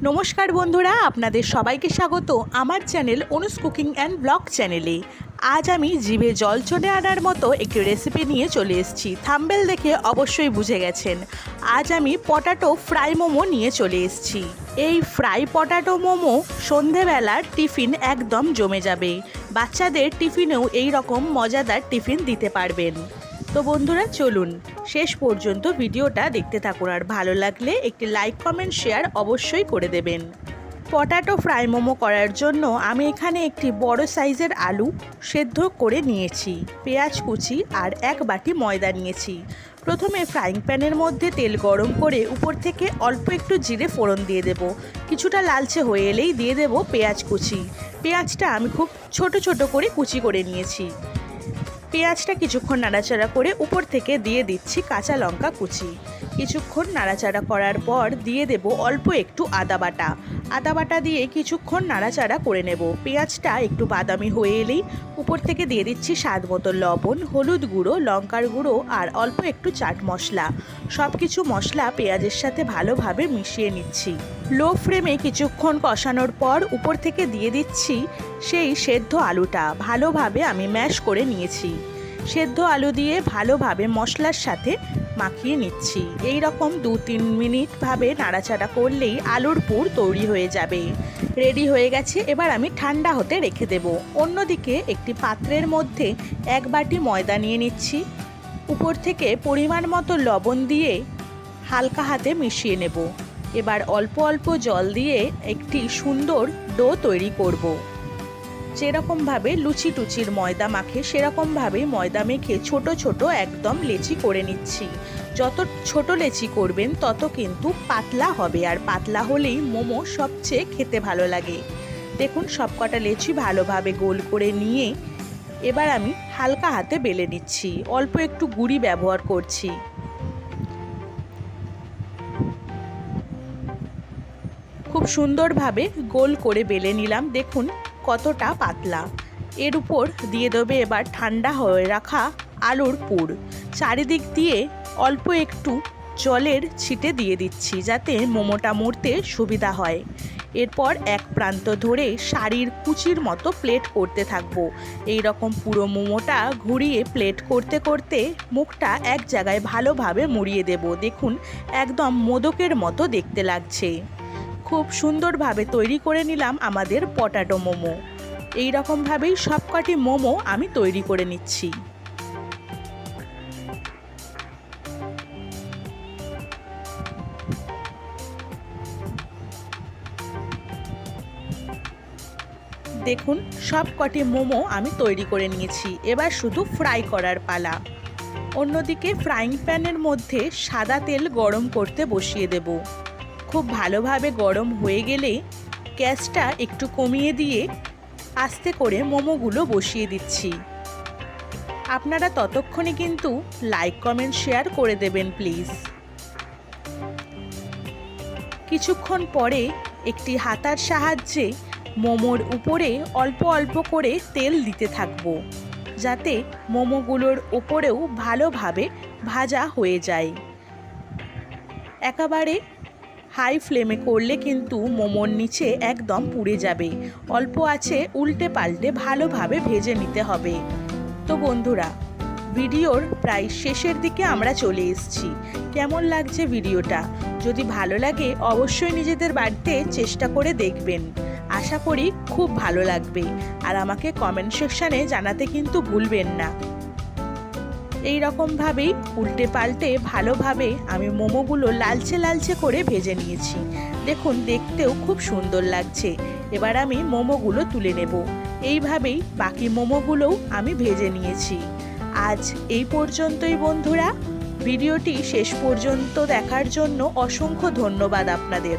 নমস্কার বন্ধুরা, আপনাদের সবাইকে স্বাগত আমার চ্যানেল অনুস কুকিং অ্যান্ড ব্লগ চ্যানেলে। আজ আমি জিভে জল চলে আনার মতো একটি রেসিপি নিয়ে চলে এসেছি। থাম্বনেল দেখে অবশ্যই বুঝে গেছেন। আজ আমি পটাটো ফ্রাই মোমো নিয়ে চলে এসেছি। এই ফ্রাই পটাটো মোমো সন্ধেবেলার টিফিন একদম জমে যাবে। বাচ্চাদের টিফিনেও এই রকম মজাদার টিফিন দিতে পারবেন। তো বন্ধুরা চলুন শেষ পর্যন্ত ভিডিওটা দেখতে থাকুন, আর ভালো লাগলে একটি লাইক কমেন্ট শেয়ার অবশ্যই করে দেবেন। পটাটো ফ্রাই মোমো করার জন্য আমি এখানে একটি বড় সাইজের আলু সেদ্ধ করে নিয়েছি, পেঁয়াজ কুচি আর এক বাটি ময়দা নিয়েছি। প্রথমে ফ্রাইং প্যানের মধ্যে তেল গরম করে উপর থেকে অল্প একটু জিরে ফোড়ন দিয়ে দেব। কিছুটা লালচে হয়ে এলেই দিয়ে দেব পেঁয়াজ কুচি। পেঁয়াজটা আমি খুব ছোট ছোট করে কুচি করে নিয়েছি। পেঁয়াজটা কিছুক্ষণ নাড়াচাড়া করে উপর থেকে দিয়ে দিচ্ছি কাঁচা লঙ্কা কুচি। কিছুক্ষণ নাড়াচাড়া করার পর দিয়ে দেব অল্প একটু আদা বাটা দিয়ে কিছুক্ষণ নাড়াচাড়া করে নেব। পেঁয়াজটা একটু বাদামি হয়ে এলেই উপর থেকে দিয়ে দিচ্ছি স্বাদ মতো লবণ, হলুদ গুঁড়ো, লঙ্কার গুঁড়ো আর অল্প একটু চাট মশলা। সব কিছু মশলা পেঁয়াজের সাথে ভালোভাবে মিশিয়ে নিচ্ছি। লো ফ্লেমে কিছুক্ষণ কষানোর পর উপর থেকে দিয়ে দিচ্ছি সেই সেদ্ধ আলুটা। ভালোভাবে আমি ম্যাশ করে নিয়েছি। সেদ্ধ আলু দিয়ে ভালোভাবে মশলার সাথে মাখিয়ে নিচ্ছি। এই রকম 2-3 মিনিট ভাবে নাড়াচাড়া করলেই আলুর পুর তৈরি হয়ে যাবে। রেডি হয়ে গেছে। এবার আমি ঠান্ডা হতে রেখে দেব। অন্যদিকে একটি পাত্রের মধ্যে এক বাটি ময়দা নিয়ে নিচ্ছি। উপর থেকে পরিমাণ মতো লবণ দিয়ে হালকা হাতে মিশিয়ে নেব। এবার অল্প অল্প জল দিয়ে একটি সুন্দর ডো তৈরি করব। যেরকমভাবে লুচি টুচির ময়দা মাখে সেরকমভাবে ময়দা মেখে ছোট ছোট একদম লেচি করে নিচ্ছি। যত ছোট লেচি করবেন তত কিন্তু পাতলা হবে, আর পাতলা হলেই মোমো সবচেয়ে খেতে ভালো লাগে। দেখুন সবকটা লেচি ভালোভাবে গোল করে নিয়ে এবার আমি হালকা হাতে বেলে নিচ্ছি। অল্প একটু গুঁড়ি ব্যবহার করছি। খুব সুন্দরভাবে গোল করে বেলে নিলাম। দেখুন কতটা পাতলা। এর উপর দিয়ে দেবে এবার ঠান্ডা হয়ে রাখা আলুর পুর। চারিদিক দিয়ে অল্প একটু জলের ছিটে দিয়ে দিচ্ছি যাতে মোমোটা মুড়তে সুবিধা হয়। এরপর এক প্রান্ত ধরে শাড়ির কুচির মতো প্লেট করতে থাকবো। এই রকম পুরো মোমোটা ঘুরিয়ে প্লেট করতে করতে মুখটা এক জায়গায় ভালোভাবে মুড়িয়ে দেব। দেখুন একদম মোদকের মতো দেখতে লাগছে। খুব সুন্দরভাবে তৈরি করে নিলাম আমাদের পটাটো মোমো। এই রকমভাবেই সবকটি মোমো আমি তৈরি করে নিচ্ছি। দেখুন সবকটি মোমো আমি তৈরি করে নিয়েছি। এবার শুধু ফ্রাই করার পালা। অন্যদিকে ফ্রাইং প্যানের মধ্যে সাদা তেল গরম করতে বসিয়ে দেব। খুব ভালোভাবে গরম হয়ে গেলে গ্যাসটা একটু কমিয়ে দিয়ে আস্তে করে মোমোগুলো বসিয়ে দিচ্ছি। আপনারা ততক্ষণে কিন্তু লাইক কমেন্ট শেয়ার করে দেবেন প্লিজ। কিছুক্ষণ পরে একটি হাতার সাহায্যে মোমোর উপরে অল্প অল্প করে তেল দিতে থাকবো যাতে মোমোগুলোর ওপরেও ভালোভাবে ভাজা হয়ে যায়। একেবারে হাই ফ্লেমে করলে কিন্তু মোমোর নিচে একদম পুড়ে যাবে। অল্প আছে উল্টে পাল্টে ভালোভাবে ভেজে নিতে হবে। তো বন্ধুরা ভিডিওর প্রায় শেষের দিকে আমরা চলে এসেছি। কেমন লাগছে ভিডিওটা? যদি ভালো লাগে অবশ্যই নিজেদের বাড়িতে চেষ্টা করে দেখবেন। আশা করি খুব ভালো লাগবে। আর আমাকে কমেন্ট সেকশানে জানাতে কিন্তু ভুলবেন না। এই রকমভাবেই উল্টে পাল্টে ভালোভাবে আমি মোমোগুলো লালচে লালচে করে ভেজে নিয়েছি। দেখুন দেখতেও খুব সুন্দর লাগছে। এবার আমি মোমোগুলো তুলে নেব। এইভাবেই বাকি মোমোগুলোও আমি ভেজে নিয়েছি। আজ এই পর্যন্তই বন্ধুরা। ভিডিওটি শেষ পর্যন্ত দেখার জন্য অসংখ্য ধন্যবাদ আপনাদের।